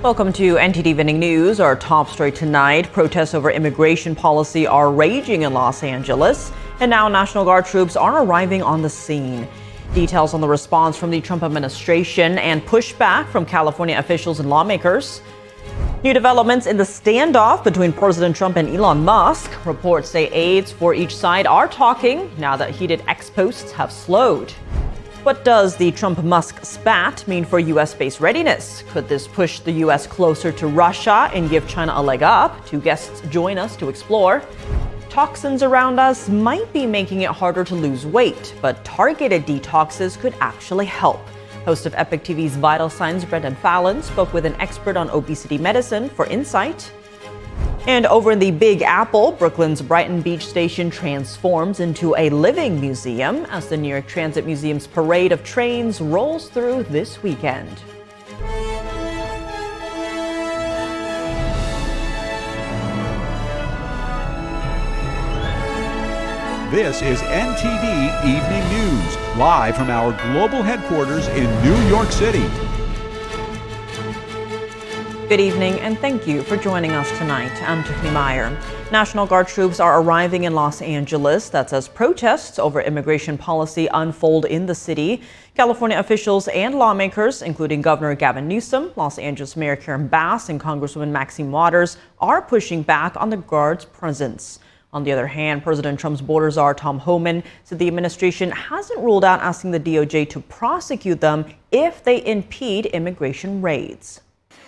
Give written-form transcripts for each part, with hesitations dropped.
Welcome to NTD Vending News. Our top story tonight, protests over immigration policy are raging in Los Angeles, and now National Guard troops are arriving on the scene. Details on the response from the Trump administration and pushback from California officials and lawmakers. New developments in the standoff between President Trump and Elon Musk. Reports say aides for each side are talking now that heated ex-posts have slowed. What does the Trump-Musk spat mean for U.S.-based readiness? Could this push the U.S. closer to Russia and give China a leg up? Two guests join us to explore. Toxins around us might be making it harder to lose weight, but targeted detoxes could actually help. Host of Epoch TV's Vital Signs, Brendon Fallon, spoke with an expert on obesity medicine for insight. And over in the Big Apple, Brooklyn's Brighton Beach station transforms into a living museum as the New York Transit Museum's parade of trains rolls through this weekend. This is NTD Evening News, live from our global headquarters in New York City. Good evening, and thank you for joining us tonight. I'm Tiffany Meyer. National Guard troops are arriving in Los Angeles. That's as protests over immigration policy unfold in the city. California officials and lawmakers, including Governor Gavin Newsom, Los Angeles Mayor Karen Bass, and Congresswoman Maxine Waters, are pushing back on the Guard's presence. On the other hand, President Trump's border czar Tom Homan said the administration hasn't ruled out asking the DOJ to prosecute them if they impede immigration raids.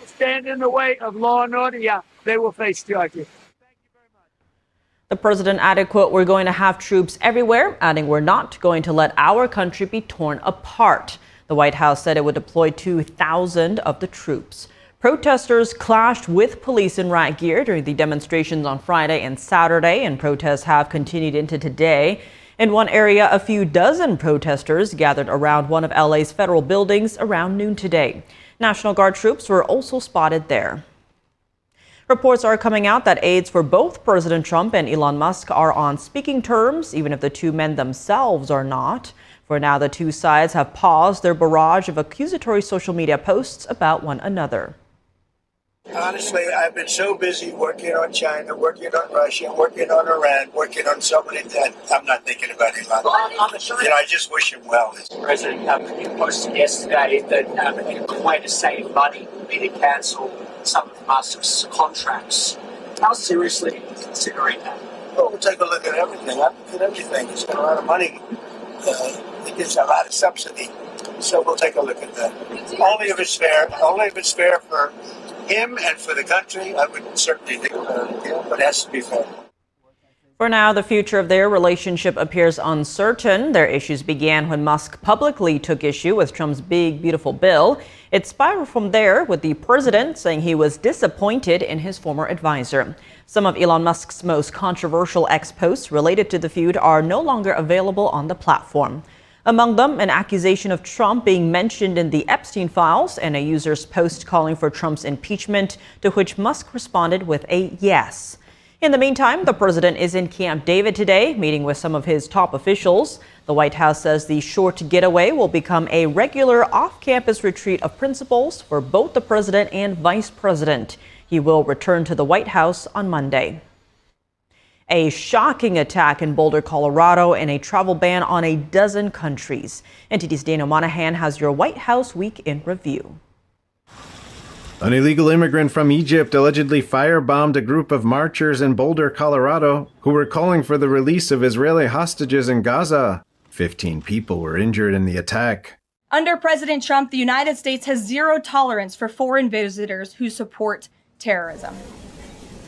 Stand in the way of law and order, they will face charges. Thank you very much. The president added, quote, "We're going to have troops everywhere," adding, "We're not going to let our country be torn apart." The White House said it would deploy 2,000 of the troops. Protesters clashed with police in riot gear during the demonstrations on Friday and Saturday, and protests have continued into today. In one area, a few dozen protesters gathered around one of LA's federal buildings around noon today. National Guard troops were also spotted there. Reports are coming out that aides for both President Trump and Elon Musk are on speaking terms, even if the two men themselves are not. For now, the two sides have paused their barrage of accusatory social media posts about one another. Honestly, I've been so busy working on China, working on Russia, working on Iran, working on so many that I'm not thinking about Elon. I just wish him well. President posted yesterday that a good way to save money would be to cancel some of Musk's contracts. How seriously are you considering that? Well, we'll take a look at everything. I look at everything. He spent a lot of money. He gets a lot of subsidy. So we'll take a look at that. Only if it's fair. Only if it's fair for him and for the country. I would certainly think but it has to be fair. For now, the future of their relationship appears uncertain. Their issues began when Musk publicly took issue with Trump's big, beautiful bill. It spiraled from there, with the president saying he was disappointed in his former advisor. Some of Elon Musk's most controversial ex-posts related to the feud are no longer available on the platform. Among them, an accusation of Trump being mentioned in the Epstein files and a user's post calling for Trump's impeachment, to which Musk responded with a yes. In the meantime, the president is in Camp David today, meeting with some of his top officials. The White House says the short getaway will become a regular off-campus retreat of principals for both the president and vice president. He will return to the White House on Monday. A shocking attack in Boulder, Colorado, and a travel ban on a dozen countries. NTD's Dana Monahan has your White House Week in Review. An illegal immigrant from Egypt allegedly firebombed a group of marchers in Boulder, Colorado, who were calling for the release of Israeli hostages in Gaza. 15 people were injured in the attack. Under President Trump, the United States has zero tolerance for foreign visitors who support terrorism.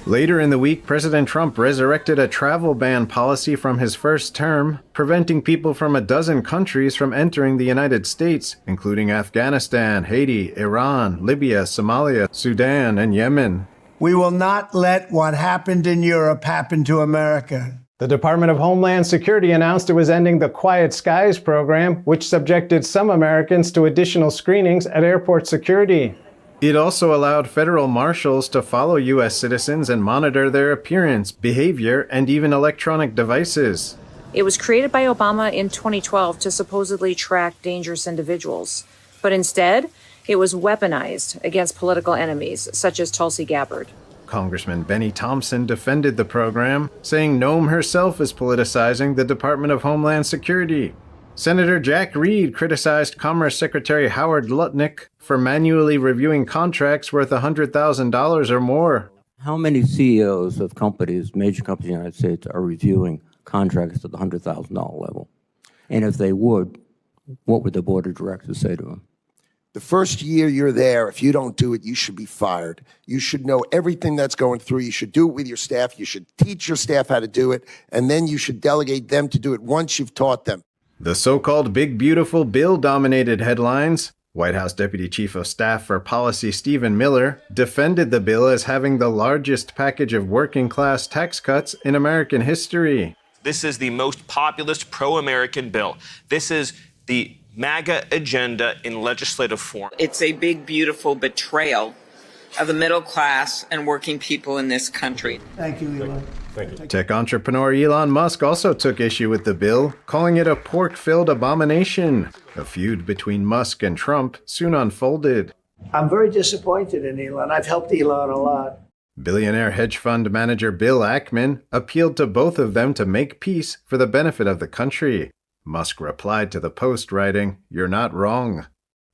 Later in the week, President Trump resurrected a travel ban policy from his first term, preventing people from a dozen countries from entering the United States, including Afghanistan, Haiti, Iran, Libya, Somalia, Sudan, and Yemen. We will not let what happened in Europe happen to America. The Department of Homeland Security announced it was ending the Quiet Skies program, which subjected some Americans to additional screenings at airport security. It also allowed federal marshals to follow U.S. citizens and monitor their appearance, behavior, and even electronic devices. It was created by Obama in 2012 to supposedly track dangerous individuals. But instead, It was weaponized against political enemies, such as Tulsi Gabbard. Congressman Benny Thompson defended the program, saying Nome herself is politicizing the Department of Homeland Security. Senator Jack Reed criticized Commerce Secretary Howard Lutnick for manually reviewing contracts worth $100,000 or more. How many CEOs of companies, major companies in the United States, are reviewing contracts at the $100,000 level? And if they would, what would the board of directors say to them? The first year you're there, if you don't do it, you should be fired. You should know everything that's going through. You should do it with your staff. You should teach your staff how to do it. And then you should delegate them to do it once you've taught them. The so-called Big Beautiful Bill dominated headlines. White House Deputy Chief of Staff for Policy Stephen Miller defended the bill as having the largest package of working-class tax cuts in American history. This is the most populist pro-American bill. This is the MAGA agenda in legislative form. It's a big, beautiful betrayal of the middle class and working people in this country. Thank you, Elon. Thank you. Tech entrepreneur Elon Musk also took issue with the bill, calling it a pork-filled abomination. A feud between Musk and Trump soon unfolded. I'm very disappointed in Elon. I've helped Elon a lot. Billionaire hedge fund manager Bill Ackman appealed to both of them to make peace for the benefit of the country. Musk replied to the Post, writing, "You're not wrong."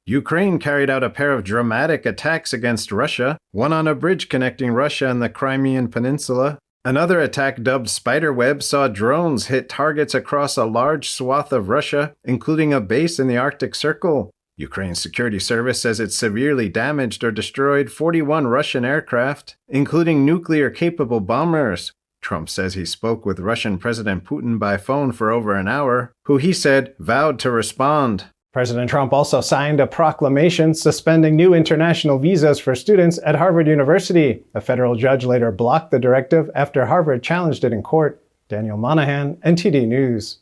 Ukraine carried out a pair of dramatic attacks against Russia, one on a bridge connecting Russia and the Crimean Peninsula. Another attack, dubbed Spiderweb, saw drones hit targets across a large swath of Russia, including a base in the Arctic Circle. Ukraine's security service says it severely damaged or destroyed 41 Russian aircraft, including nuclear-capable bombers. Trump says he spoke with Russian President Putin by phone for over an hour, who he said vowed to respond. President Trump also signed a proclamation suspending new international visas for students at Harvard University. A federal judge later blocked the directive after Harvard challenged it in court. Daniel Monahan, NTD News.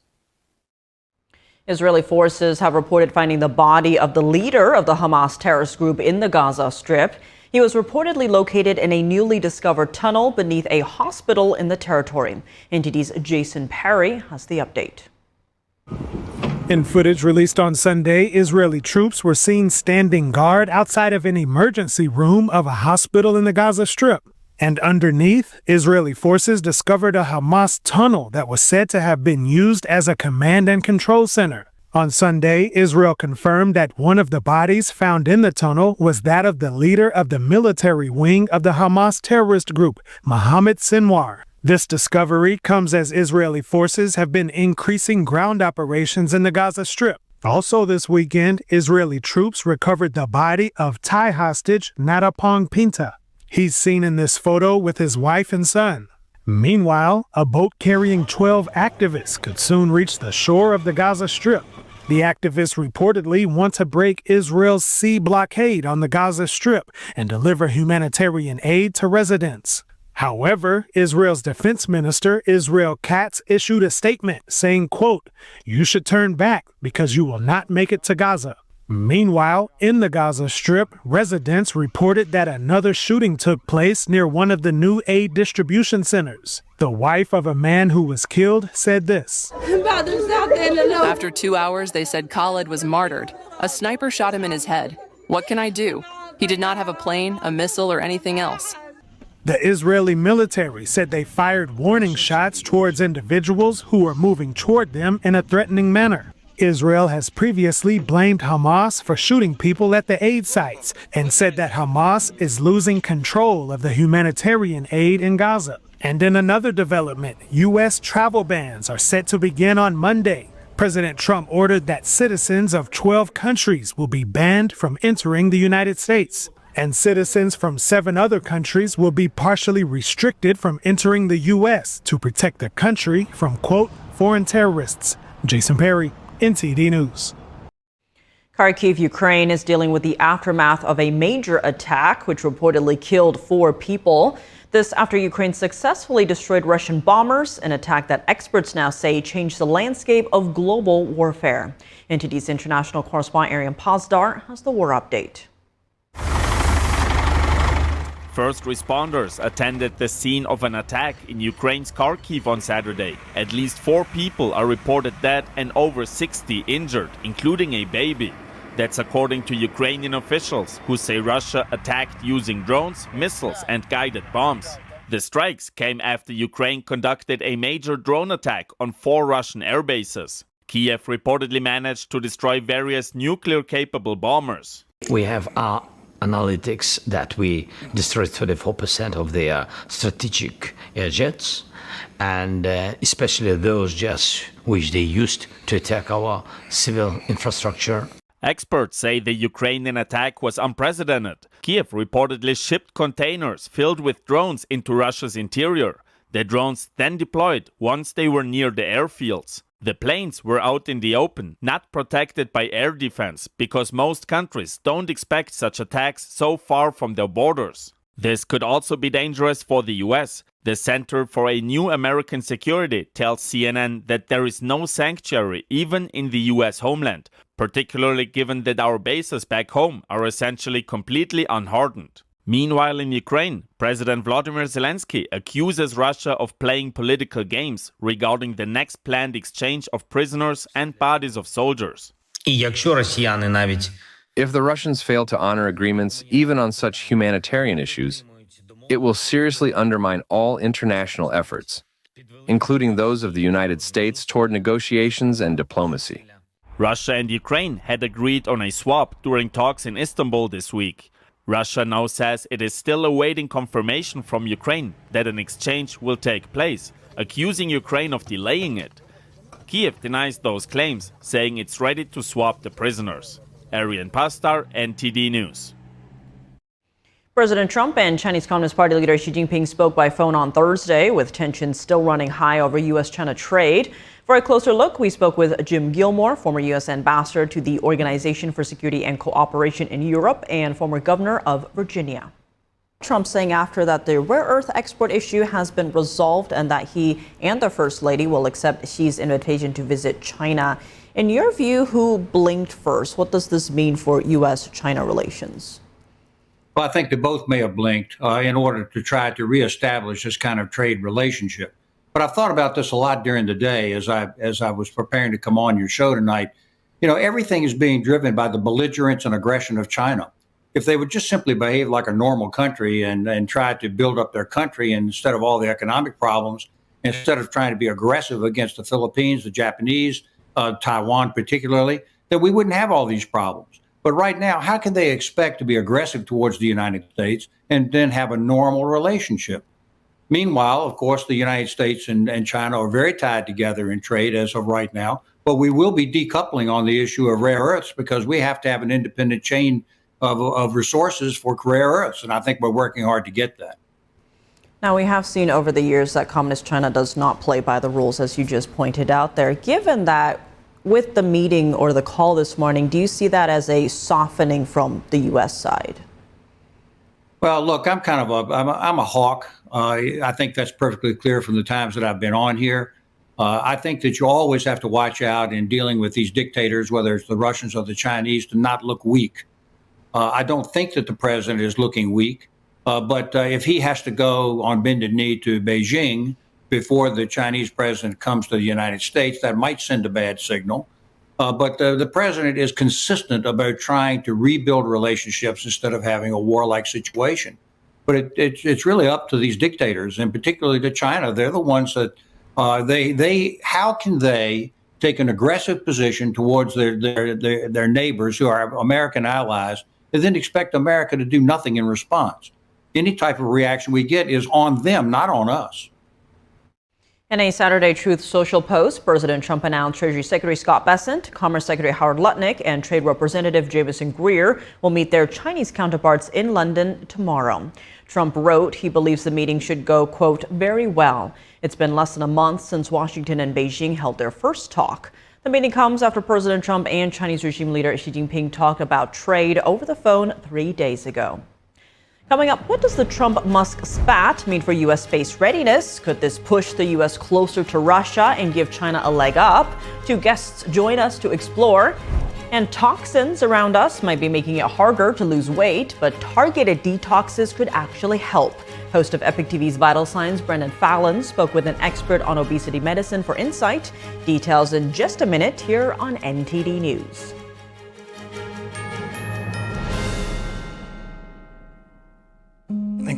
Israeli forces have reported finding the body of the leader of the Hamas terrorist group in the Gaza Strip. He was reportedly located in a newly discovered tunnel beneath a hospital in the territory. NTD's Jason Perry has the update. In footage released on Sunday, Israeli troops were seen standing guard outside of an emergency room of a hospital in the Gaza Strip. And underneath, Israeli forces discovered a Hamas tunnel that was said to have been used as a command and control center. On Sunday, Israel confirmed that one of the bodies found in the tunnel was that of the leader of the military wing of the Hamas terrorist group, Mohammed Sinwar. This discovery comes as Israeli forces have been increasing ground operations in the Gaza Strip. Also this weekend, Israeli troops recovered the body of Thai hostage Natapong Pinta. He's seen in this photo with his wife and son. Meanwhile, a boat carrying 12 activists could soon reach the shore of the Gaza Strip. The activists reportedly want to break Israel's sea blockade on the Gaza Strip and deliver humanitarian aid to residents. However, Israel's defense minister, Israel Katz, issued a statement saying, quote, "You should turn back because you will not make it to Gaza." Meanwhile, in the Gaza Strip, residents reported that another shooting took place near one of the new aid distribution centers. The wife of a man who was killed said this. After 2 hours, they said Khalid was martyred. A sniper shot him in his head. What can I do? He did not have a plane, a missile, or anything else. The Israeli military said they fired warning shots towards individuals who were moving toward them in a threatening manner. Israel has previously blamed Hamas for shooting people at the aid sites and said that Hamas is losing control of the humanitarian aid in Gaza. And in another development, U.S. travel bans are set to begin on Monday. President Trump ordered that citizens of 12 countries will be banned from entering the United States. And citizens from 7 other countries will be partially restricted from entering the U.S. to protect the country from, quote, foreign terrorists. Jason Perry, NTD News. Kharkiv, Ukraine is dealing with the aftermath of a major attack, which reportedly killed 4 people. This after Ukraine successfully destroyed Russian bombers, an attack that experts now say changed the landscape of global warfare. NTD's international correspondent Arian Pozdar has the war update. First responders attended the scene of an attack in Ukraine's Kharkiv on Saturday. At least 4 people are reported dead and over 60 injured, including a baby. That's according to Ukrainian officials, who say Russia attacked using drones, missiles, and guided bombs. The strikes came after Ukraine conducted a major drone attack on 4 Russian air bases. Kiev reportedly managed to destroy various nuclear-capable bombers. We have our analytics that we destroyed 34% of their strategic air jets, and especially those jets which they used to attack our civil infrastructure. Experts say the Ukrainian attack was unprecedented. Kiev reportedly shipped containers filled with drones into Russia's interior. The drones then deployed once they were near the airfields. The planes were out in the open, not protected by air defense, because most countries don't expect such attacks so far from their borders. This could also be dangerous for the US. The Center for a New American Security tells CNN that there is no sanctuary even in the US homeland, particularly given that our bases back home are essentially completely unhardened. Meanwhile, in Ukraine, President Volodymyr Zelensky accuses Russia of playing political games regarding the next planned exchange of prisoners and bodies of soldiers. If the Russians fail to honor agreements, even on such humanitarian issues, it will seriously undermine all international efforts, including those of the United States toward negotiations and diplomacy. Russia and Ukraine had agreed on a swap during talks in Istanbul this week. Russia now says it is still awaiting confirmation from Ukraine that an exchange will take place, accusing Ukraine of delaying it. Kiev denies those claims, saying it's ready to swap the prisoners. Arian Pastar, NTD News. President Trump and Chinese Communist Party leader Xi Jinping spoke by phone on Thursday, with tensions still running high over U.S.-China trade. For a closer look, we spoke with Jim Gilmore, former U.S. ambassador to the Organization for Security and Cooperation in Europe and former governor of Virginia. Trump saying after that the rare earth export issue has been resolved and that he and the First Lady will accept Xi's invitation to visit China. In your view, who blinked first? What does this mean for U.S.-China relations? Well, I think they both may have blinked in order to try to reestablish this kind of trade relationship. But I've thought about this a lot during the day as I was preparing to come on your show tonight. You know, everything is being driven by the belligerence and aggression of China. If they would just simply behave like a normal country and try to build up their country instead of all the economic problems, instead of trying to be aggressive against the Philippines, the Japanese, Taiwan particularly, then we wouldn't have all these problems. But right now, how can they expect to be aggressive towards the United States and then have a normal relationship? Meanwhile, of course, the United States and China are very tied together in trade as of right now, but we will be decoupling on the issue of rare earths because we have to have an independent chain of resources for rare earths, and I think we're working hard to get that. Now, we have seen over the years that Communist China does not play by the rules, as you just pointed out there. Given that, with the meeting or the call this morning, do you see that as a softening from the U.S. side? Well, look, I'm a hawk. I think that's perfectly clear from the times that I've been on here. I think that you always have to watch out in dealing with these dictators, whether it's the Russians or the Chinese, to not look weak. I don't think that the president is looking weak, but if he has to go on bended knee to Beijing before the Chinese president comes to the United States, that might send a bad signal. But the president is consistent about trying to rebuild relationships instead of having a warlike situation. But it's really up to these dictators, and particularly to China. They're the ones that how can they take an aggressive position towards their neighbors who are American allies and then expect America to do nothing in response? Any type of reaction we get is on them, not on us. In a Saturday Truth Social post, President Trump announced Treasury Secretary Scott Bessent, Commerce Secretary Howard Lutnick, and Trade Representative Jamieson Greer will meet their Chinese counterparts in London tomorrow. Trump wrote he believes the meeting should go, quote, very well. It's been less than a month since Washington and Beijing held their first talk. The meeting comes after President Trump and Chinese regime leader Xi Jinping talked about trade over the phone 3 days ago. Coming up, what does the Trump-Musk spat mean for U.S. space readiness? Could this push the U.S. closer to Russia and give China a leg up? Two guests join us to explore. And toxins around us might be making it harder to lose weight, but targeted detoxes could actually help. Host of Epoch TV's Vital Signs, Brendon Fallon, spoke with an expert on obesity medicine for insight. Details in just a minute here on NTD News.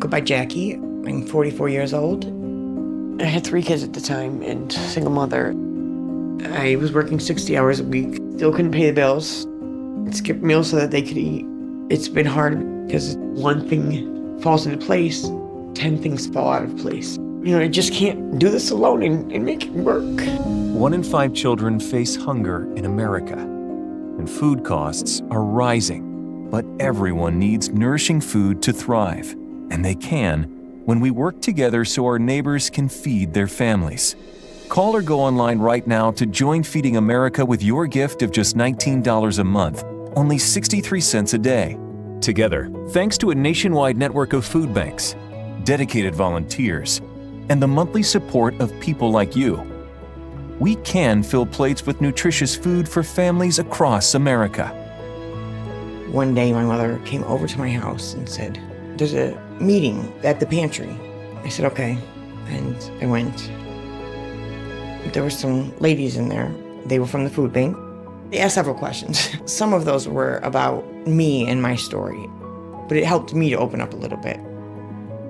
go by Jackie. I'm 44 years old. I had 3 kids at the time and single mother. I was working 60 hours a week, still couldn't pay the bills, skipped meals so that they could eat. It's been hard because one thing falls into place, 10 things fall out of place. I just can't do this alone and make it work. 1 in 5 children face hunger in America, and food costs are rising. But everyone needs nourishing food to thrive, and they can when we work together so our neighbors can feed their families. Call or go online right now to join Feeding America with your gift of just $19 a month, only 63 cents a day. Together, thanks to a nationwide network of food banks, dedicated volunteers, and the monthly support of people like you, we can fill plates with nutritious food for families across America. One day my mother came over to my house and said, "There's a meeting at the pantry." I said, "Okay," and I went. There were some ladies in there. They were from the food bank. They asked several questions. Some of those were about me and my story, but it helped me to open up a little bit.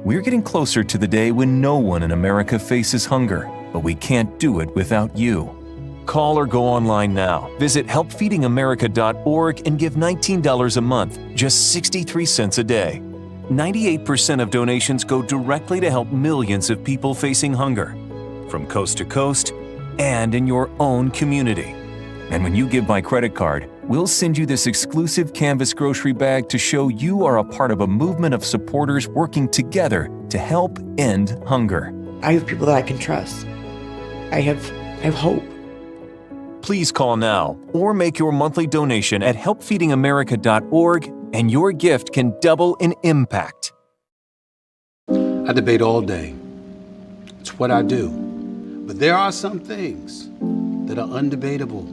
We're getting closer to the day when no one in America faces hunger, but we can't do it without you. Call or go online now. Visit helpfeedingamerica.org and give $19 a month, just 63 cents a day. 98% of donations go directly to help millions of people facing hunger, from coast to coast and in your own community. And when you give by credit card, we'll send you this exclusive canvas grocery bag to show you are a part of a movement of supporters working together to help end hunger. I have people that I can trust. I have hope. Please call now or make your monthly donation at helpfeedingamerica.org, and your gift can double in impact. I debate all day. It's what I do. But there are some things that are undebatable,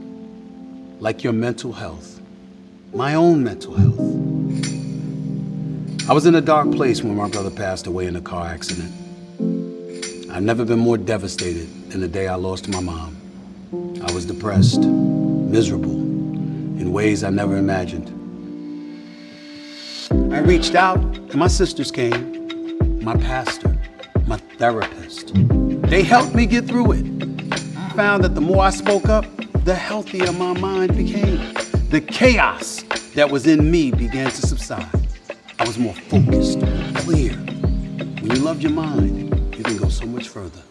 like your mental health, my own mental health. I was in a dark place when my brother passed away in a car accident. I've never been more devastated than the day I lost my mom. I was depressed, miserable, in ways I never imagined. I reached out, and my sisters came, my pastor, my therapist. They helped me get through it. I found that the more I spoke up, the healthier my mind became. The chaos that was in me began to subside. I was more focused, clear. When you love your mind, you can go so much further.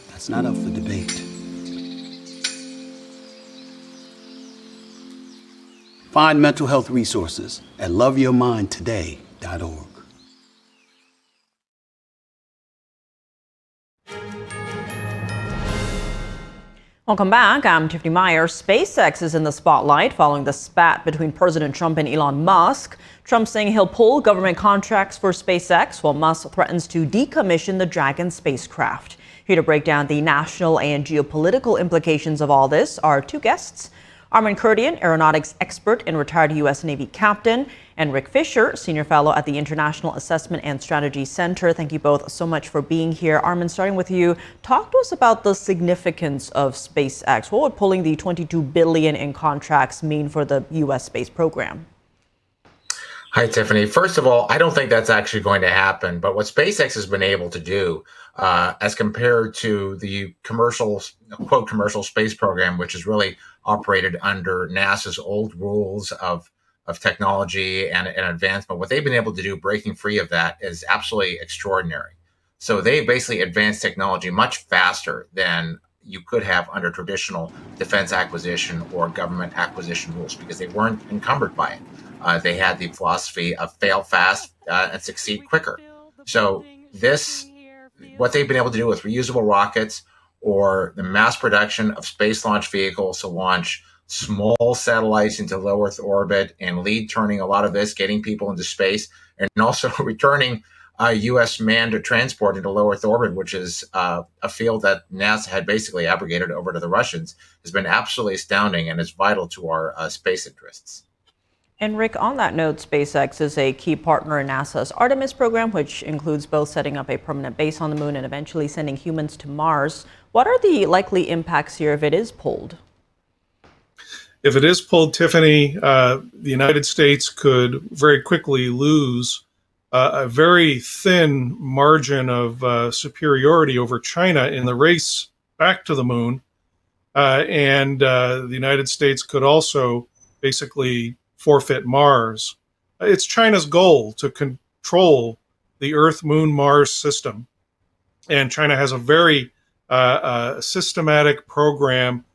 That's not up for debate. Find mental health resources at loveyourmindtoday.org. Welcome back. I'm Tiffany Meyer. SpaceX is in the spotlight following the spat between President Trump and Elon Musk. Trump saying he'll pull government contracts for SpaceX, while Musk threatens to decommission the Dragon spacecraft. Here to break down the national and geopolitical implications of all this are 2 guests. Armin Kurdian, aeronautics expert and retired U.S. Navy captain, and Rick Fisher, senior fellow at the International Assessment and Strategy Center. Thank you both so much for being here. Armin, starting with you, talk to us about the significance of SpaceX. What would pulling the $22 billion in contracts mean for the U.S. space program? Hi, Tiffany. First of all, I don't think that's actually going to happen. But what SpaceX has been able to do, as compared to the commercial, quote, commercial space program, which is really operated under NASA's old rules of technology and advancement, what they've been able to do, breaking free of that, is absolutely extraordinary. So they basically advanced technology much faster than you could have under traditional defense acquisition or government acquisition rules, because they weren't encumbered by it. They had the philosophy of fail fast and succeed quicker. So what they've been able to do with reusable rockets, or the mass production of space launch vehicles to launch small satellites into low Earth orbit, and lead turning a lot of this, getting people into space, and also returning U.S. manned transport into low Earth orbit, which is a field that NASA had basically abrogated over to the Russians, has been absolutely astounding and is vital to our space interests. And Rick, on that note, SpaceX is a key partner in NASA's Artemis program, which includes both setting up a permanent base on the moon and eventually sending humans to Mars. What are the likely impacts here if it is pulled? If it is pulled, Tiffany, the United States could very quickly lose a very thin margin of superiority over China in the race back to the moon. And the United States could also basically forfeit Mars. It's China's goal to control the Earth, Moon, Mars system. And China has a very systematic program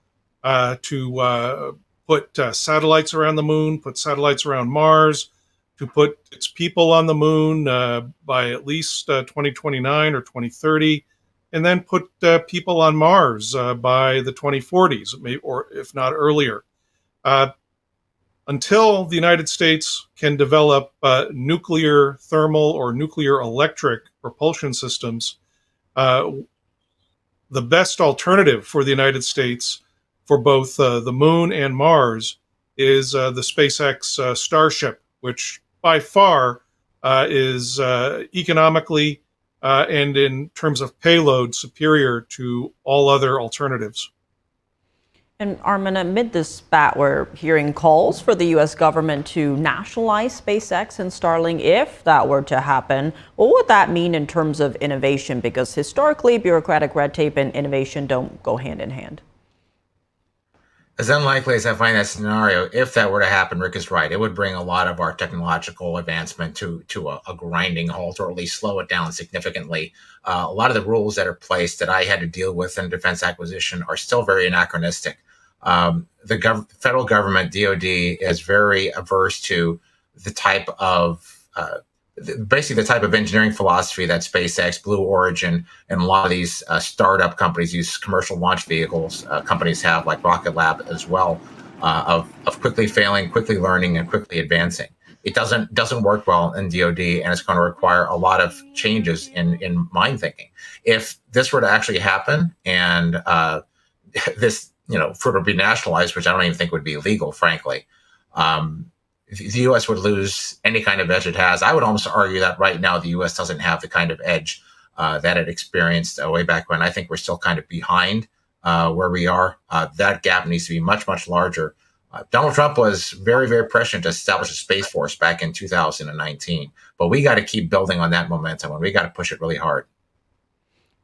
to put satellites around the moon, put satellites around Mars, to put its people on the moon by at least 2029 or 2030, and then put people on Mars by the 2040s, or if not earlier. Until the United States can develop nuclear thermal or nuclear electric propulsion systems, the best alternative for the United States for both the moon and Mars is the SpaceX Starship, which by far is economically and in terms of payload superior to all other alternatives. And Armin, amid this spat, we're hearing calls for the U.S. government to nationalize SpaceX and Starlink if that were to happen. What would that mean in terms of innovation? Because historically, bureaucratic red tape and innovation don't go hand in hand. As unlikely as I find that scenario, if that were to happen, Rick is right. It would bring a lot of our technological advancement to a grinding halt, or at least slow it down significantly. A lot of the rules that are placed that I had to deal with in defense acquisition are still very anachronistic. The federal government, DoD, is very averse to the type of basically the type of engineering philosophy that SpaceX, Blue Origin, and a lot of these startup companies, these commercial launch vehicles companies have, like Rocket Lab as well, of quickly failing, quickly learning, and quickly advancing. It doesn't work well in DoD, and it's going to require a lot of changes in mind thinking. If this were to actually happen, and this for it to be nationalized, which I don't even think would be legal, frankly, the U.S. would lose any kind of edge it has. I would almost argue that right now the U.S. doesn't have the kind of edge that it experienced way back when. I think we're still kind of behind where we are. That gap needs to be much, much larger. Donald Trump was very, very prescient to establish a Space Force back in 2019. But we got to keep building on that momentum, and we got to push it really hard.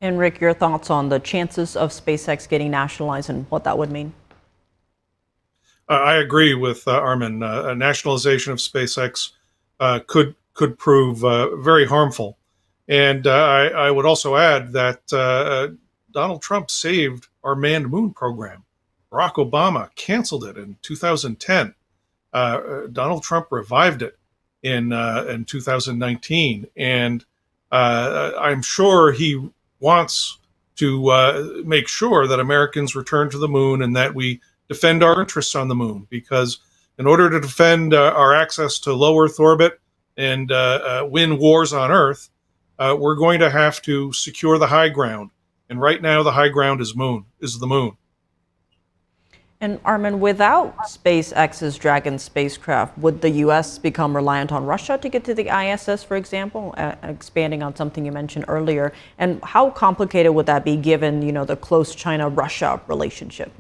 And Rick, your thoughts on the chances of SpaceX getting nationalized and what that would mean? I agree with Armin. A nationalization of SpaceX could prove very harmful. And I would also add that Donald Trump saved our manned moon program. Barack Obama canceled it in 2010. Donald Trump revived it in 2019. And I'm sure he wants to make sure that Americans return to the moon and that we defend our interests on the moon, because in order to defend our access to low Earth orbit and win wars on Earth, we're going to have to secure the high ground. And right now, the high ground is the moon. And Armin, without SpaceX's Dragon spacecraft, would the U.S. become reliant on Russia to get to the ISS, for example, expanding on something you mentioned earlier? And how complicated would that be given, the close China-Russia relationship?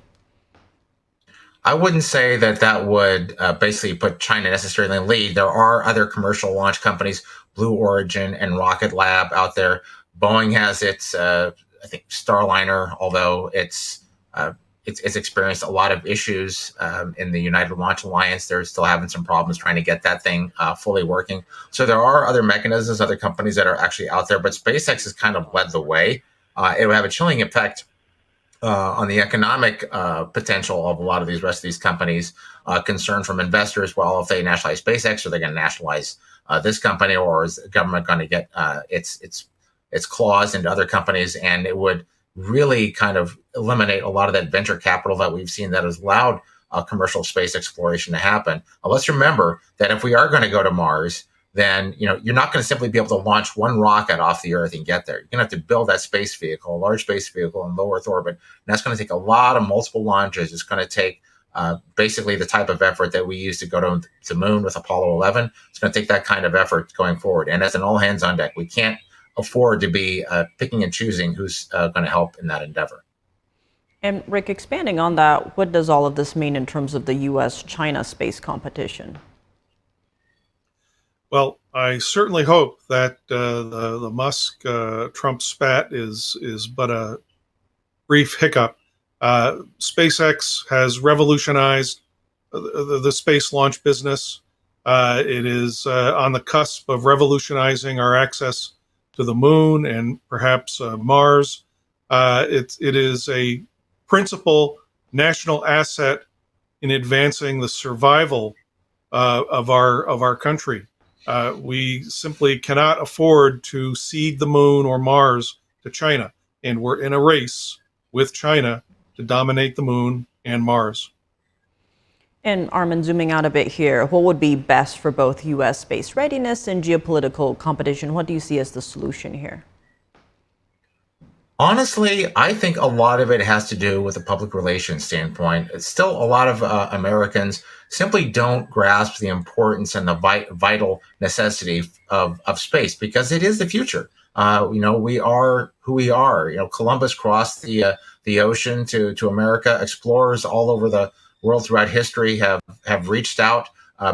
I wouldn't say that would basically put China necessarily in the lead. There are other commercial launch companies, Blue Origin and Rocket Lab out there. Boeing has its, I think, Starliner, although it's experienced a lot of issues in the United Launch Alliance. They're still having some problems trying to get that thing fully working. So there are other mechanisms, other companies that are actually out there, but SpaceX has kind of led the way. It would have a chilling effect on the economic potential of a lot of these rest of these companies. Concern from investors, well, if they nationalize SpaceX, are they going to nationalize this company, or is the government going to get its claws into other companies? And it would really kind of eliminate a lot of that venture capital that we've seen that has allowed commercial space exploration to happen. Let's remember that if we are going to go to Mars, then you're not going to simply be able to launch one rocket off the Earth and get there. You're going to have to build that space vehicle, a large space vehicle in low Earth orbit. And that's going to take a lot of multiple launches. It's going to take basically the type of effort that we used to go to the moon with Apollo 11. It's going to take that kind of effort going forward. And as an all hands on deck, we can't afford to be picking and choosing who's going to help in that endeavor. And Rick, expanding on that, what does all of this mean in terms of the U.S.-China space competition? Well, I certainly hope that the Musk Trump spat is but a brief hiccup. SpaceX has revolutionized the space launch business. It is on the cusp of revolutionizing our access to the moon and perhaps Mars. It is a principal national asset in advancing the survival of our country. We simply cannot afford to cede the moon or Mars to China, and we're in a race with China to dominate the moon and Mars. And Armin, zooming out a bit here, what would be best for both U.S. space readiness and geopolitical competition? What do you see as the solution here? Honestly, I think a lot of it has to do with a public relations standpoint. It's still a lot of Americans simply don't grasp the importance and the vital necessity of space because it is the future. We are who we are. Columbus crossed the ocean to America. Explorers all over the world throughout history have reached out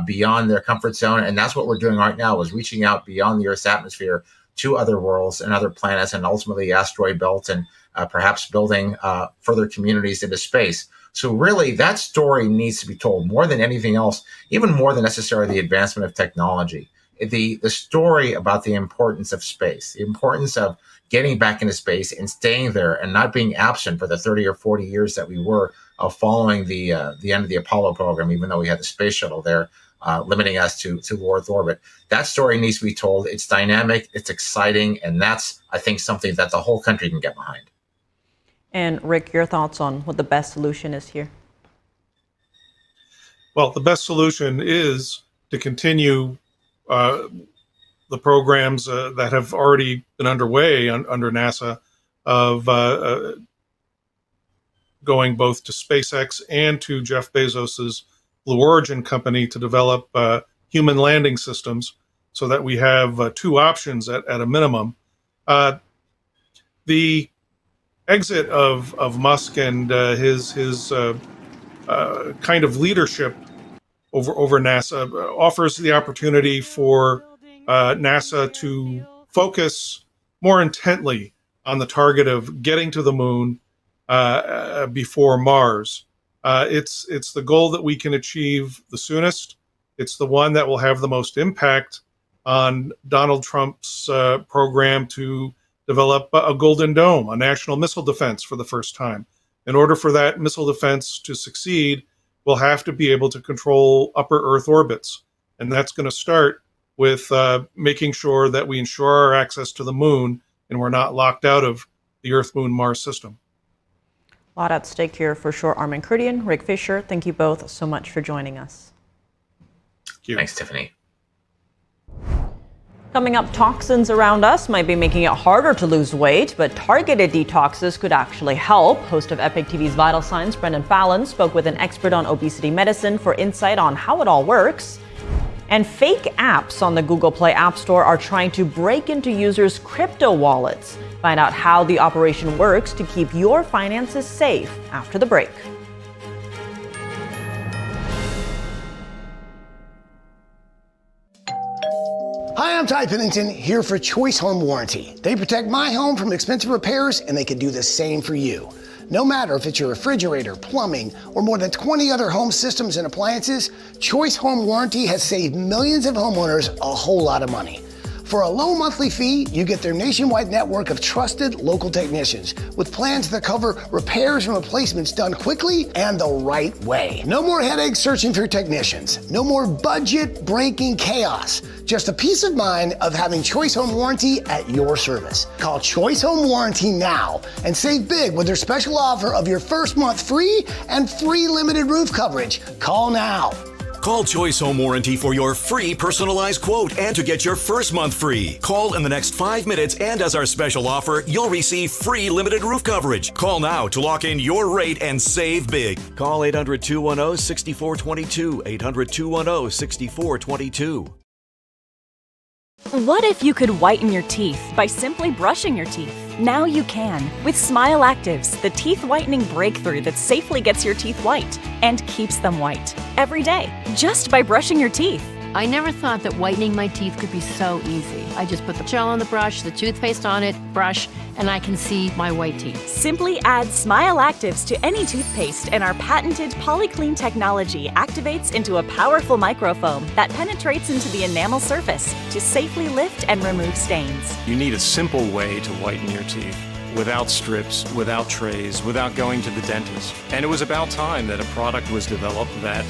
beyond their comfort zone, and that's what we're doing right now, is reaching out beyond the Earth's atmosphere to other worlds and other planets, and ultimately the asteroid belt, and perhaps building further communities into space. So really, that story needs to be told more than anything else, even more than necessarily the advancement of technology. The story about the importance of space, the importance of getting back into space and staying there and not being absent for the 30 or 40 years that we were following the end of the Apollo program, even though we had the space shuttle there, limiting us to low Earth orbit. That story needs to be told. It's dynamic, it's exciting, and that's, I think, something that the whole country can get behind. And Rick, your thoughts on what the best solution is here? Well, the best solution is to continue the programs that have already been underway under NASA of going both to SpaceX and to Jeff Bezos's Blue Origin company to develop human landing systems, so that we have two options at a minimum. The exit of Musk and his kind of leadership over NASA offers the opportunity for NASA to focus more intently on the target of getting to the moon before Mars. It's the goal that we can achieve the soonest. It's the one that will have the most impact on Donald Trump's program to develop a Golden Dome, a national missile defense for the first time. In order for that missile defense to succeed, we'll have to be able to control upper Earth orbits. And that's going to start with making sure that we ensure our access to the moon and we're not locked out of the Earth-Moon-Mars system. A lot at stake here for sure. Armin Kurdian, Rick Fisher, thank you both so much for joining us. Thank you. Thanks, Tiffany. Coming up, toxins around us might be making it harder to lose weight, but targeted detoxes could actually help. Host of Epoch TV's Vital Signs, Brendon Fallon, spoke with an expert on obesity medicine for insight on how it all works. And fake apps on the Google Play App Store are trying to break into users' crypto wallets. Find out how the operation works to keep your finances safe after the break. Hi, I'm Ty Pennington, here for Choice Home Warranty. They protect my home from expensive repairs, and they can do the same for you. No matter if it's your refrigerator, plumbing, or more than 20 other home systems and appliances, Choice Home Warranty has saved millions of homeowners a whole lot of money. For a low monthly fee, you get their nationwide network of trusted local technicians with plans that cover repairs and replacements done quickly and the right way. No more headaches searching for technicians. No more budget-breaking chaos. Just a peace of mind of having Choice Home Warranty at your service. Call Choice Home Warranty now and save big with their special offer of your first month free and free limited roof coverage. Call now. Call Choice Home Warranty for your free personalized quote and to get your first month free. Call in the next 5 minutes, and as our special offer, you'll receive free limited roof coverage. Call now to lock in your rate and save big. Call 800-210-6422. 800-210-6422. What if you could whiten your teeth by simply brushing your teeth? Now you can with Smile Actives, the teeth whitening breakthrough that safely gets your teeth white and keeps them white every day just by brushing your teeth. I never thought that whitening my teeth could be so easy. I just put the gel on the brush, the toothpaste on it, brush, and I can see my white teeth. Simply add Smile Actives to any toothpaste, and our patented PolyClean technology activates into a powerful microfoam that penetrates into the enamel surface to safely lift and remove stains. You need a simple way to whiten your teeth, without strips, without trays, without going to the dentist. And it was about time that a product was developed that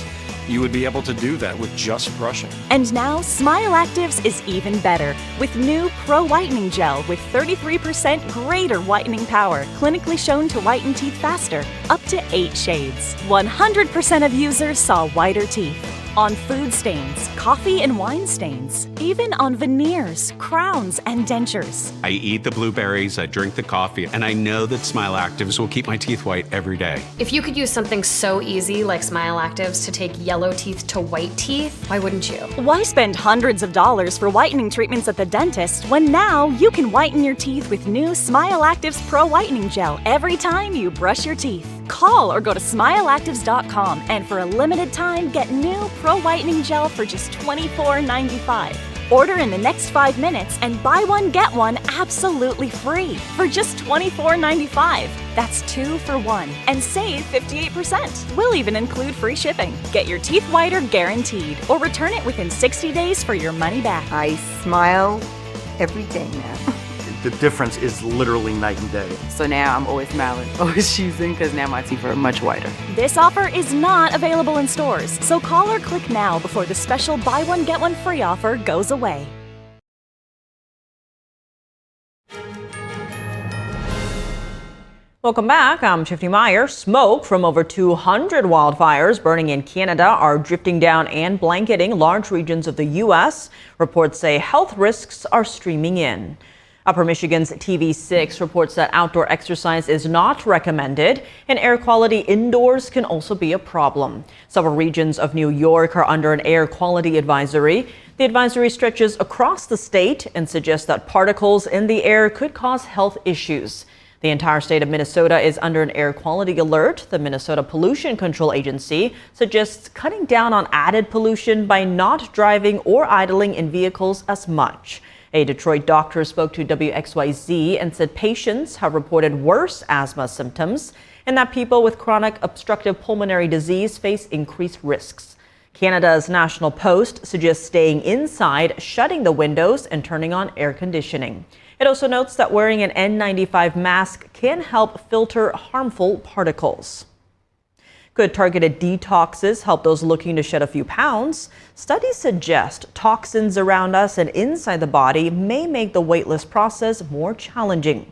you would be able to do that with just brushing. And now, Smile Actives is even better with new Pro Whitening Gel with 33% greater whitening power, clinically shown to whiten teeth faster, up to 8 shades. 100% of users saw whiter teeth. On food stains, coffee and wine stains, even on veneers, crowns, and dentures. I eat the blueberries, I drink the coffee, and I know that Smile Actives will keep my teeth white every day. If you could use something so easy like Smile Actives to take yellow teeth to white teeth, why wouldn't you? Why spend hundreds of dollars for whitening treatments at the dentist when now you can whiten your teeth with new Smile Actives Pro Whitening Gel every time you brush your teeth? Call or go to smileactives.com and for a limited time get new Pro Whitening Gel for just $24.95. Order in the next 5 minutes and buy one get one absolutely free for just $24.95. That's 2 for 1 and save 58%. We'll even include free shipping. Get your teeth whiter guaranteed or return it within 60 days for your money back. I smile every day now. The difference is literally night and day. So now I'm always smiling, always choosing, because now my teeth are much whiter. This offer is not available in stores, so call or click now before the special buy one get one free offer goes away. Welcome back. I'm Tiffany Meyer. Smoke from over 200 wildfires burning in Canada are drifting down and blanketing large regions of the U.S. Reports say health risks are streaming in. Upper Michigan's TV6 reports that outdoor exercise is not recommended, and air quality indoors can also be a problem. Several regions of New York are under an air quality advisory. The advisory stretches across the state and suggests that particles in the air could cause health issues. The entire state of Minnesota is under an air quality alert. The Minnesota Pollution Control Agency suggests cutting down on added pollution by not driving or idling in vehicles as much. A Detroit doctor spoke to WXYZ and said patients have reported worse asthma symptoms and that people with chronic obstructive pulmonary disease face increased risks. Canada's National Post suggests staying inside, shutting the windows, and turning on air conditioning. It also notes that wearing an N95 mask can help filter harmful particles. Could targeted detoxes help those looking to shed a few pounds? Studies suggest toxins around us and inside the body may make the weight loss process more challenging.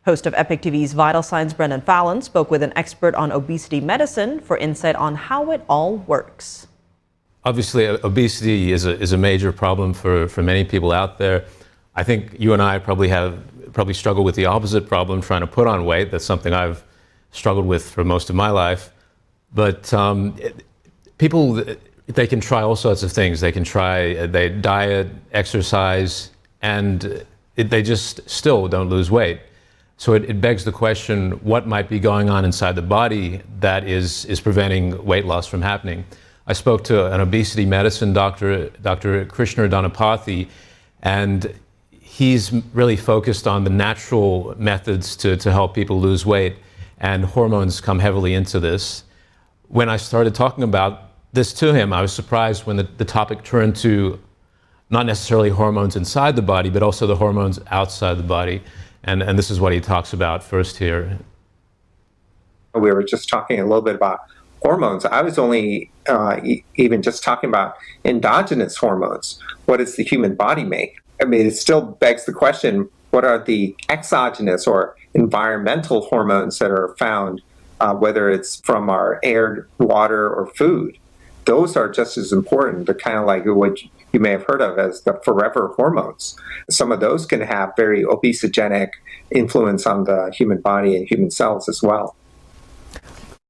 Host of Epoch TV's Vital Signs, Brendon Fallon, spoke with an expert on obesity medicine for insight on how it all works. Obviously, obesity is a major problem for many people out there. I think you and I probably struggle with the opposite problem, trying to put on weight. That's something I've struggled with for most of my life. But people, they can try all sorts of things. They diet, exercise, and they just still don't lose weight. So it begs the question, what might be going on inside the body that is preventing weight loss from happening? I spoke to an obesity medicine doctor, Dr. Krishna Dhanapathy, and he's really focused on the natural methods to help people lose weight, and hormones come heavily into this. When I started talking about this to him, I was surprised when the topic turned to not necessarily hormones inside the body, but also the hormones outside the body. And this is what he talks about first here. We were just talking a little bit about hormones. I was only even just talking about endogenous hormones. What does the human body make? I mean, it still begs the question, what are the exogenous or environmental hormones that are found, whether it's from our air, water, or food? Those are just as important. They're kind of like what you may have heard of as the forever hormones. Some of those can have very obesogenic influence on the human body and human cells as well.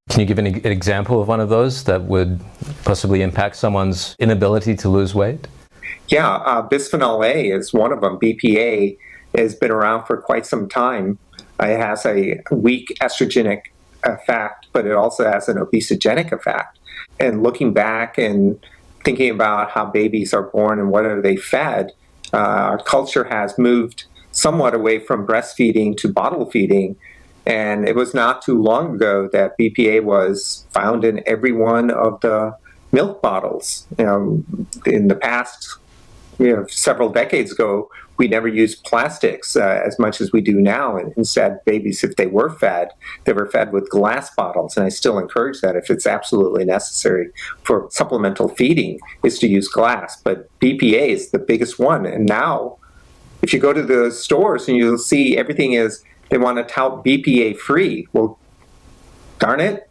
Can you give an example of one of those that would possibly impact someone's inability to lose weight? Yeah, bisphenol A is one of them. BPA has been around for quite some time. It has a weak estrogenic effect, but it also has an obesogenic effect. And looking back in thinking about how babies are born and what are they fed, our culture has moved somewhat away from breastfeeding to bottle feeding. And it was not too long ago that BPA was found in every one of the milk bottles. In the past, several decades ago, we never used plastics as much as we do now. And instead, babies, if they were fed with glass bottles. And I still encourage that if it's absolutely necessary for supplemental feeding, is to use glass. But BPA is the biggest one. And now, if you go to the stores and you'll see everything is, they want to tout BPA free. Well, darn it,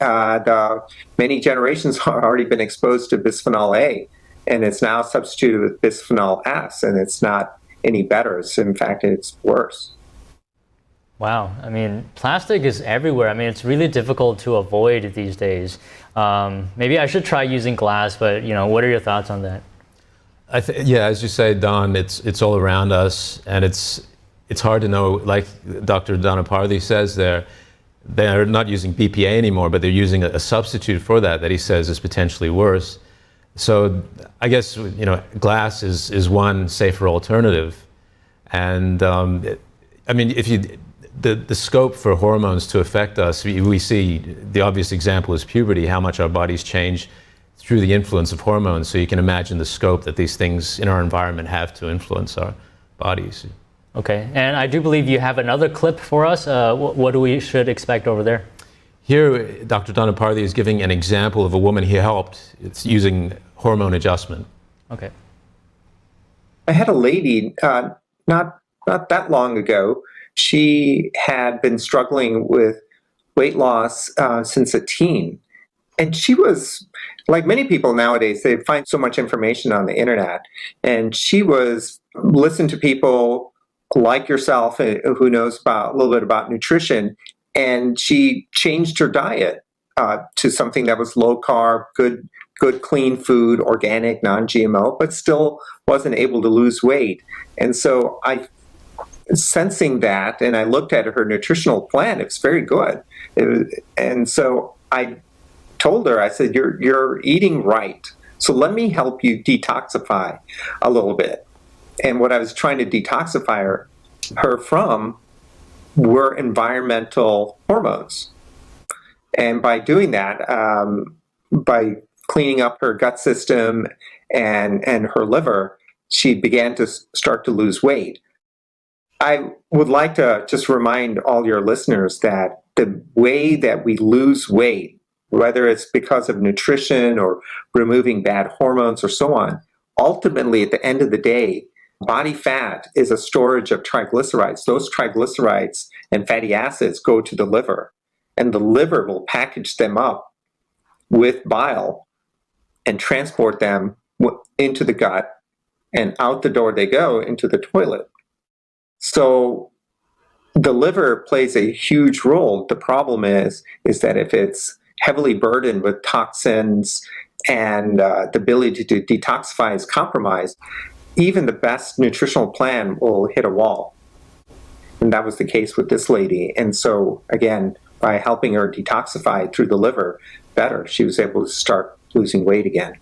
many generations have already been exposed to bisphenol A, and it's now substituted with bisphenol S, and it's not any better. In fact, it's worse. Wow. I mean, plastic is everywhere. I mean, it's really difficult to avoid these days. Maybe I should try using glass, but what are your thoughts on that? Yeah, as you say, Don, it's all around us, and it's hard to know. Like Dr. Danaparthy says, they're not using BPA anymore, but they're using a substitute for that he says is potentially worse. So I guess glass is one safer alternative, and I mean, if the scope for hormones to affect us, we see the obvious example is puberty, how much our bodies change through the influence of hormones. So you can imagine the scope that these things in our environment have to influence our bodies. Okay, and I do believe you have another clip for us. What do we should expect over there? Here, Dr. Danaparthy is giving an example of a woman he helped. It's using hormone adjustment. Okay. I had a lady not that long ago. She had been struggling with weight loss since a teen. And she was, like many people nowadays, they find so much information on the internet. And she was listening to people like yourself who knows a little bit about nutrition. And she changed her diet to something that was low carb, good clean food, organic, non-GMO, but still wasn't able to lose weight. And so sensing that, and I looked at her nutritional plan, it's very good. And so I told her, I said, you're eating right. So let me help you detoxify a little bit. And what I was trying to detoxify her from were environmental hormones. And by doing that, by cleaning up her gut system and her liver, she began to start to lose weight. I would like to just remind all your listeners that the way that we lose weight, whether it's because of nutrition or removing bad hormones or so on, ultimately at the end of the day, body fat is a storage of triglycerides. Those triglycerides and fatty acids go to the liver, and the liver will package them up with bile and transport them into the gut, and out the door they go into the toilet. So the liver plays a huge role. The problem is that if it's heavily burdened with toxins and the ability to detoxify is compromised, even the best nutritional plan will hit a wall. And that was the case with this lady. And so, again, by helping her detoxify through the liver better, she was able to start losing weight again.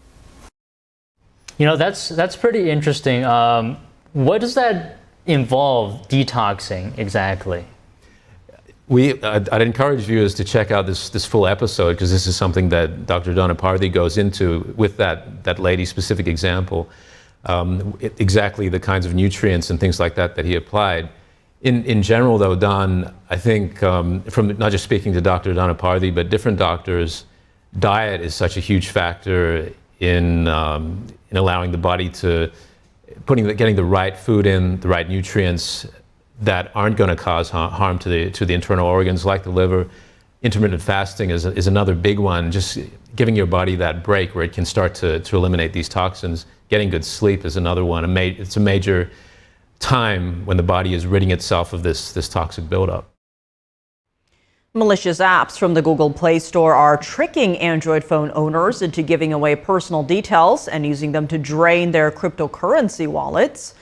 That's pretty interesting. What does that involve, detoxing, exactly? I'd encourage viewers to check out this full episode, because this is something that Dr. Danaparthy goes into with that lady's specific example. Exactly the kinds of nutrients and things like that he applied. In general, though, Don, I think from not just speaking to Dr. Danaparthy, but different doctors, diet is such a huge factor in allowing the body to getting the right food in, the right nutrients that aren't going to cause harm to the internal organs like the liver. Intermittent fasting is another big one. Just giving your body that break where it can start to eliminate these toxins. Getting good sleep is another one. It's a major time when the body is ridding itself of this toxic buildup. Malicious apps from the Google Play Store are tricking Android phone owners into giving away personal details and using them to drain their cryptocurrency wallets.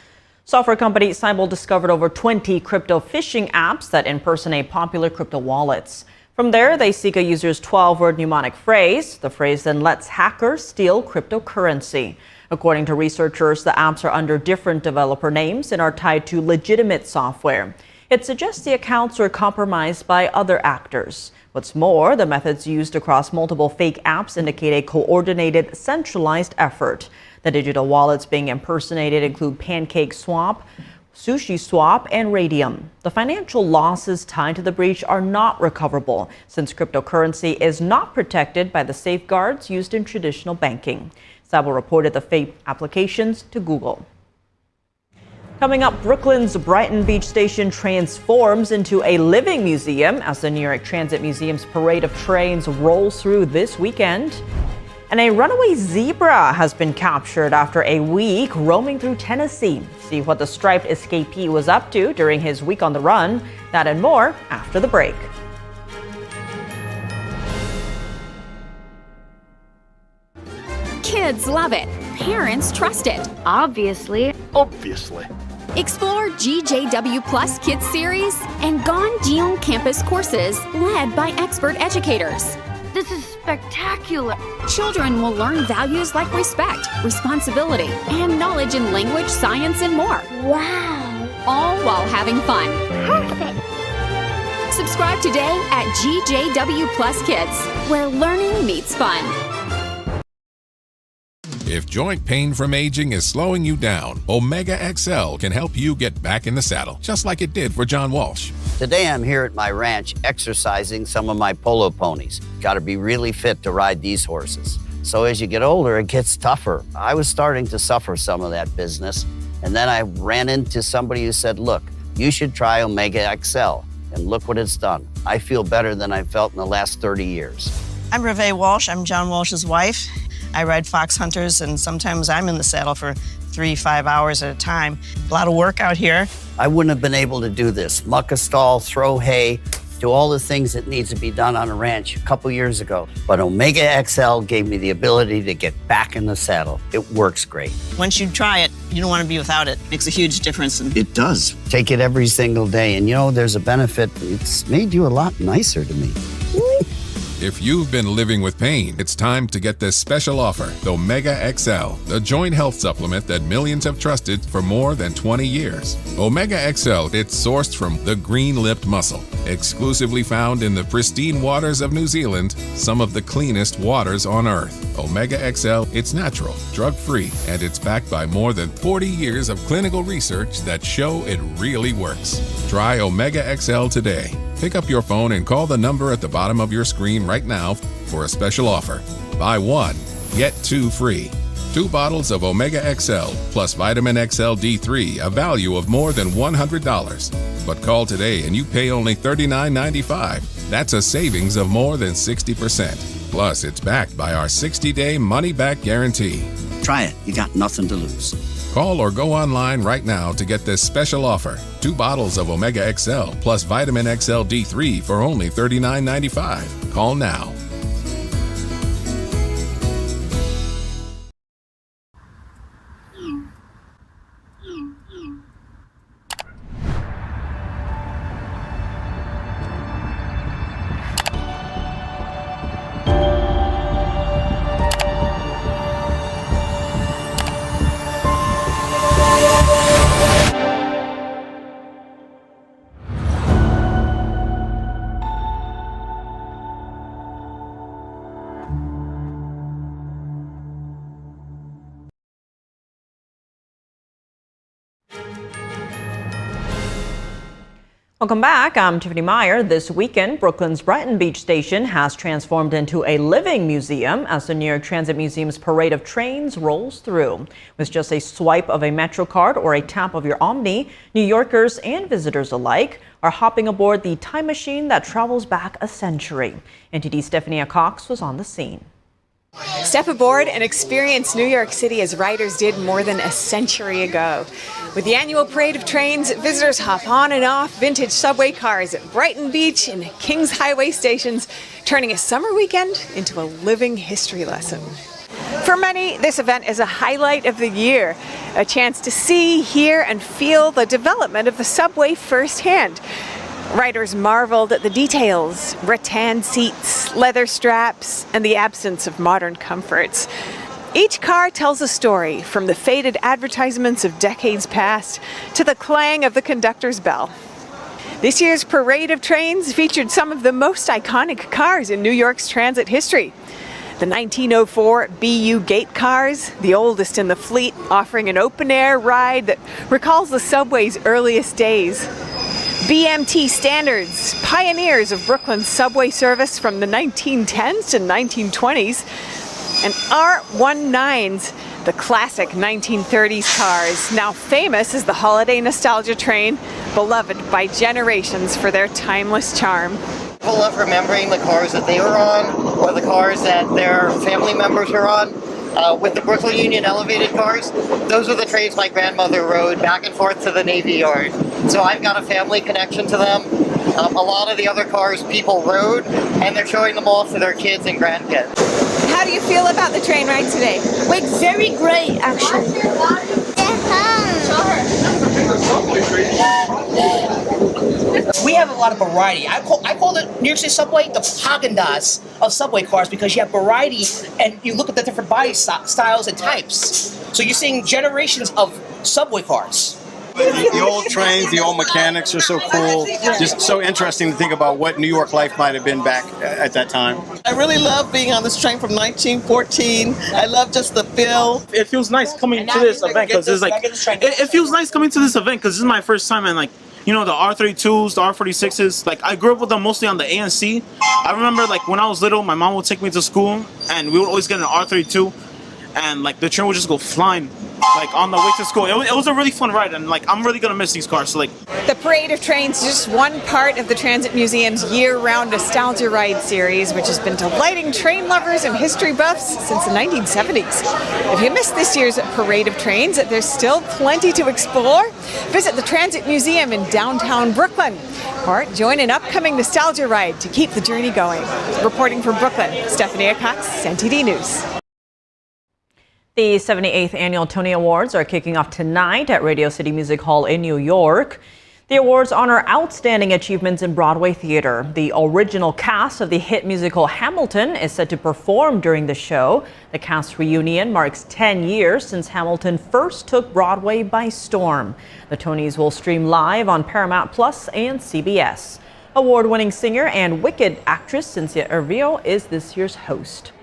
Software company Cybersecurity discovered over 20 crypto phishing apps that impersonate popular crypto wallets. From there, they seek a user's 12-word mnemonic phrase. The phrase then lets hackers steal cryptocurrency. According to researchers, the apps are under different developer names and are tied to legitimate software. It suggests the accounts were compromised by other actors. What's more, the methods used across multiple fake apps indicate a coordinated, centralized effort. The digital wallets being impersonated include Pancake Swap, Sushi Swap, and Radium. The financial losses tied to the breach are not recoverable, since cryptocurrency is not protected by the safeguards used in traditional banking. Sabo reported the fake applications to Google. Coming up, Brooklyn's Brighton Beach station transforms into a living museum as the New York Transit Museum's parade of trains rolls through this weekend. And a runaway zebra has been captured after a week roaming through Tennessee. See what the striped escapee was up to during his week on the run. That and more after the break. Kids love it. Parents trust it. Obviously. Explore GJW Plus Kids Series and Ganjion Campus courses led by expert educators. This is spectacular. Children will learn values like respect, responsibility, and knowledge in language, science, and more. Wow. All while having fun. Perfect. Subscribe today at GJW Plus Kids, where learning meets fun. If joint pain from aging is slowing you down, Omega XL can help you get back in the saddle, just like it did for John Walsh. Today I'm here at my ranch exercising some of my polo ponies. Got to be really fit to ride these horses. So as you get older, it gets tougher. I was starting to suffer some of that business, and then I ran into somebody who said, look, you should try Omega XL, and look what it's done. I feel better than I felt in the last 30 years. I'm Reve Walsh. I'm John Walsh's wife. I ride fox hunters, and sometimes I'm in the saddle for 3-5 hours at a time. A lot of work out here. I wouldn't have been able to do this. Muck a stall, throw hay, do all the things that needs to be done on a ranch a couple years ago. But Omega XL gave me the ability to get back in the saddle. It works great. Once you try it, you don't want to be without it. Makes a huge difference. It does. Take it every single day, and you know, there's a benefit. It's made you a lot nicer to me. If you've been living with pain, it's time to get this special offer, the Omega XL, the joint health supplement that millions have trusted for more than 20 years. Omega XL, it's sourced from the green-lipped mussel, exclusively found in the pristine waters of New Zealand, some of the cleanest waters on Earth. Omega XL, it's natural, drug-free, and it's backed by more than 40 years of clinical research that show it really works. Try Omega XL today. Pick up your phone and call the number at the bottom of your screen right now for a special offer. Buy one, get two free. 2 bottles of Omega XL plus Vitamin XL D3, a value of more than $100. But call today and you pay only $39.95. That's a savings of more than 60%. Plus, it's backed by our 60-day money-back guarantee. Try it. You got nothing to lose. Call or go online right now to get this special offer. 2 bottles of Omega XL plus Vitamin XL D3 for only $39.95. Call now. Welcome back. I'm Tiffany Meyer. This weekend, Brooklyn's Brighton Beach station has transformed into a living museum as the New York Transit Museum's parade of trains rolls through. With just a swipe of a Metro card or a tap of your Omni, New Yorkers and visitors alike are hopping aboard the time machine that travels back a century. NTD Stephanie Cox was on the scene. Step aboard and experience New York City as writers did more than a century ago. With the annual parade of trains, visitors hop on and off vintage subway cars at Brighton Beach and Kings Highway stations, turning a summer weekend into a living history lesson. For many, this event is a highlight of the year, a chance to see, hear, and feel the development of the subway firsthand. Riders marveled at the details: rattan seats, leather straps, and the absence of modern comforts. Each car tells a story, from the faded advertisements of decades past to the clang of the conductor's bell. This year's parade of trains featured some of the most iconic cars in New York's transit history. The 1904 BU Gate cars, the oldest in the fleet, offering an open-air ride that recalls the subway's earliest days. BMT Standards, pioneers of Brooklyn's subway service from the 1910s to 1920s. And R19s, the classic 1930s cars, now famous as the holiday nostalgia train, beloved by generations for their timeless charm. People love remembering the cars that they were on, or the cars that their family members were on. With the Brooklyn Union elevated cars, those are the trains my grandmother rode back and forth to the Navy Yard. So I've got a family connection to them. A lot of the other cars people rode, and they're showing them off to their kids and grandkids. How do you feel about the train ride today? Like, very great, actually. We have a lot of variety. I call the New York City subway the Haagen-Dazs of subway cars, because you have variety and you look at the different body styles and types. So you're seeing generations of subway cars. The old trains, the old mechanics are so cool. Just so interesting to think about what New York life might have been back at that time. I really love being on this train from 1914. I love just the feel. It feels nice coming to this event because it's like it feels nice coming to this event because this is my first time, and like, you know, the R32s, the R46s, like I grew up with them mostly on the ANC. I remember like when I was little, my mom would take me to school and we would always get an R32 and like the train would just go flying like on the way to school. It was a really fun ride, and like I'm really gonna miss these cars. So like the Parade of Trains is just one part of the Transit Museum's year-round nostalgia ride series, which has been delighting train lovers and history buffs since the 1970s. If you missed this year's Parade of Trains, there's still plenty to explore. Visit the Transit Museum in downtown Brooklyn, or join an upcoming nostalgia ride to keep the journey going. Reporting from Brooklyn, Stephanie Cox, NTD News. The 78th Annual Tony Awards are kicking off tonight at Radio City Music Hall in New York. The awards honor outstanding achievements in Broadway theater. The original cast of the hit musical Hamilton is set to perform during the show. The cast reunion marks 10 years since Hamilton first took Broadway by storm. The Tonys will stream live on Paramount Plus and CBS. Award-winning singer and Wicked actress Cynthia Erivo is this year's host.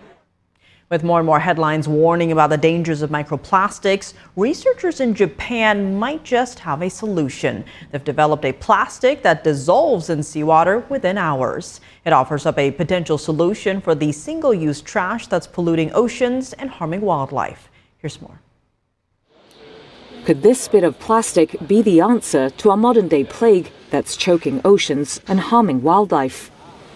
With more and more headlines warning about the dangers of microplastics, researchers in Japan might just have a solution. They've developed a plastic that dissolves in seawater within hours. It offers up a potential solution for the single-use trash that's polluting oceans and harming wildlife. Here's more. Could this bit of plastic be the answer to a modern-day plague that's choking oceans and harming wildlife?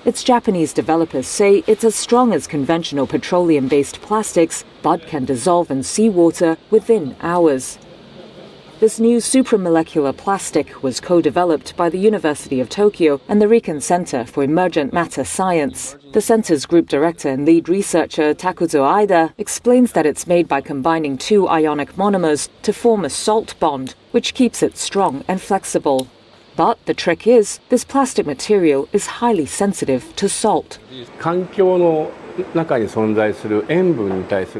Its Japanese developers say it's as strong as conventional petroleum-based plastics, but can dissolve in seawater within hours. This new supramolecular plastic was co-developed by the University of Tokyo and the Riken Center for Emergent Matter Science. The center's group director and lead researcher Takuzo Aida explains that it's made by combining two ionic monomers to form a salt bond, which keeps it strong and flexible. But the trick is, this plastic material is highly sensitive to salt.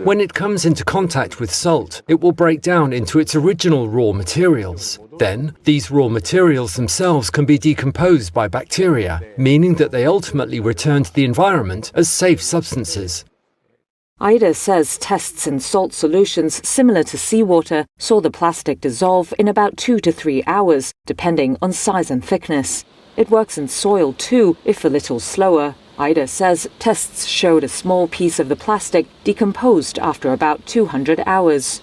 When it comes into contact with salt, it will break down into its original raw materials. Then, these raw materials themselves can be decomposed by bacteria, meaning that they ultimately return to the environment as safe substances. Aida says tests in salt solutions similar to seawater saw the plastic dissolve in about 2 to 3 hours, depending on size and thickness. It works in soil too, if a little slower. Aida says tests showed a small piece of the plastic decomposed after about 200 hours.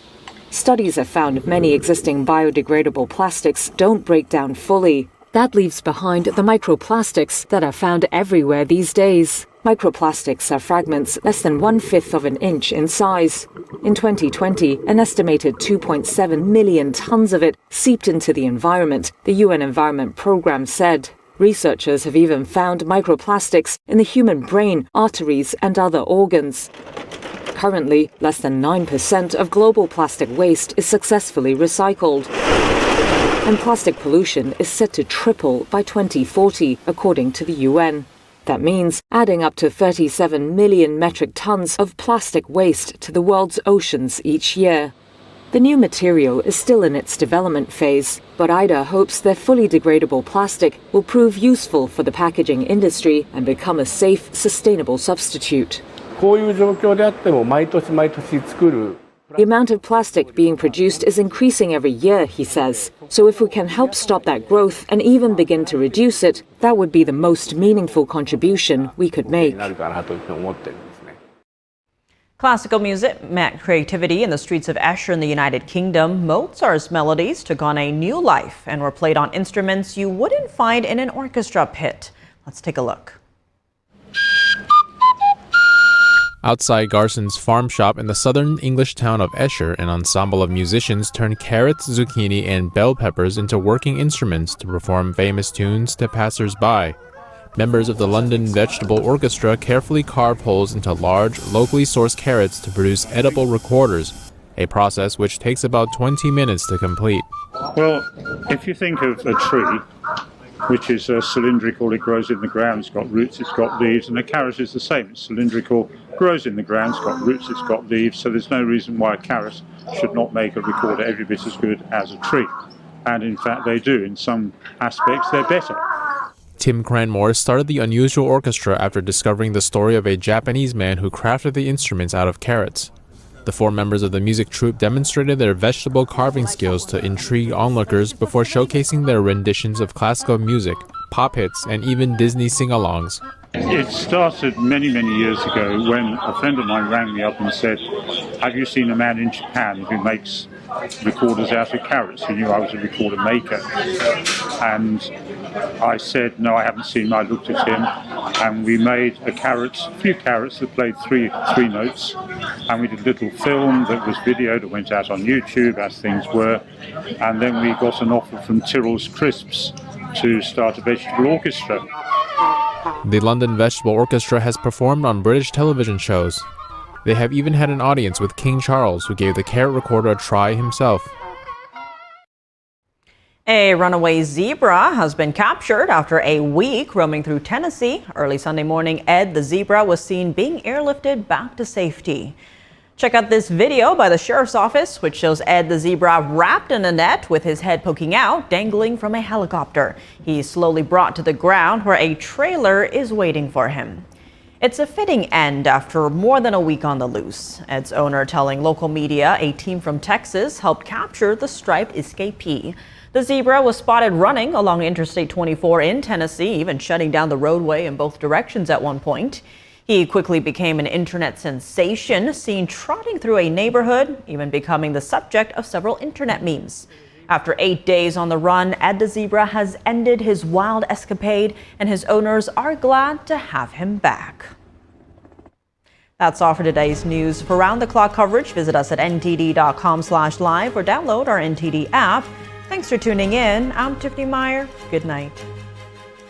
Studies have found many existing biodegradable plastics don't break down fully. That leaves behind the microplastics that are found everywhere these days. Microplastics are fragments less than 1/5 of an inch in size. In 2020, an estimated 2.7 million tons of it seeped into the environment, the UN Environment Programme said. Researchers have even found microplastics in the human brain, arteries, and other organs. Currently, less than 9% of global plastic waste is successfully recycled. and plastic pollution is set to triple by 2040, according to the UN. That means adding up to 37 million metric tons of plastic waste to the world's oceans each year. The new material is still in its development phase, but Ida hopes their fully degradable plastic will prove useful for the packaging industry and become a safe, sustainable substitute. The amount of plastic being produced is increasing every year, he says. So if we can help stop that growth and even begin to reduce it, that would be the most meaningful contribution we could make. Classical music met creativity in the streets of Esher in the United Kingdom. Mozart's melodies took on a new life and were played on instruments you wouldn't find in an orchestra pit. Let's take a look. Outside Garson's farm shop in the southern English town of Esher, an ensemble of musicians turned carrots, zucchini, and bell peppers into working instruments to perform famous tunes to passers-by. Members of the London Vegetable Orchestra carefully carve holes into large, locally sourced carrots to produce edible recorders, a process which takes about 20 minutes to complete. Well, if you think of a tree, which is cylindrical, it grows in the ground, it's got roots, it's got leaves, and a carrot is the same. It's cylindrical, grows in the ground, it's got roots, it's got leaves, so there's no reason why a carrot should not make a recorder every bit as good as a tree. And in fact they do. In some aspects they're better. Tim Cranmore started the unusual orchestra after discovering the story of a Japanese man who crafted the instruments out of carrots. The 4 members of the music troupe demonstrated their vegetable carving skills to intrigue onlookers before showcasing their renditions of classical music, pop hits, and even Disney sing-alongs. It started many, many years ago when a friend of mine rang me up and said, "Have you seen a man in Japan who makes recorders out of carrots?" He knew I was a recorder maker. And I said, "No, I haven't seen him." I looked at him and we made a few carrots that played three notes. And we did a little film that was videoed, that went out on YouTube as things were. And then we got an offer from Tyrrell's Crisps to start a vegetable orchestra. The London Vegetable Orchestra has performed on British television shows. They have even had an audience with King Charles, who gave the carrot recorder a try himself. A runaway zebra has been captured after a week roaming through Tennessee. Early Sunday morning, Ed the zebra was seen being airlifted back to safety. Check out this video by the sheriff's office, which shows Ed the zebra wrapped in a net with his head poking out, dangling from a helicopter. He's slowly brought to the ground where a trailer is waiting for him. It's a fitting end after more than a week on the loose. Ed's owner telling local media a team from Texas helped capture the striped escapee. The zebra was spotted running along Interstate 24 in Tennessee, even shutting down the roadway in both directions at one point. He quickly became an internet sensation, seen trotting through a neighborhood, even becoming the subject of several internet memes. After 8 days on the run, Ed the zebra has ended his wild escapade, and his owners are glad to have him back. That's all for today's news. For round-the-clock coverage, visit us at ntd.com/live or download our NTD app. Thanks for tuning in. I'm Tiffany Meyer. Good night.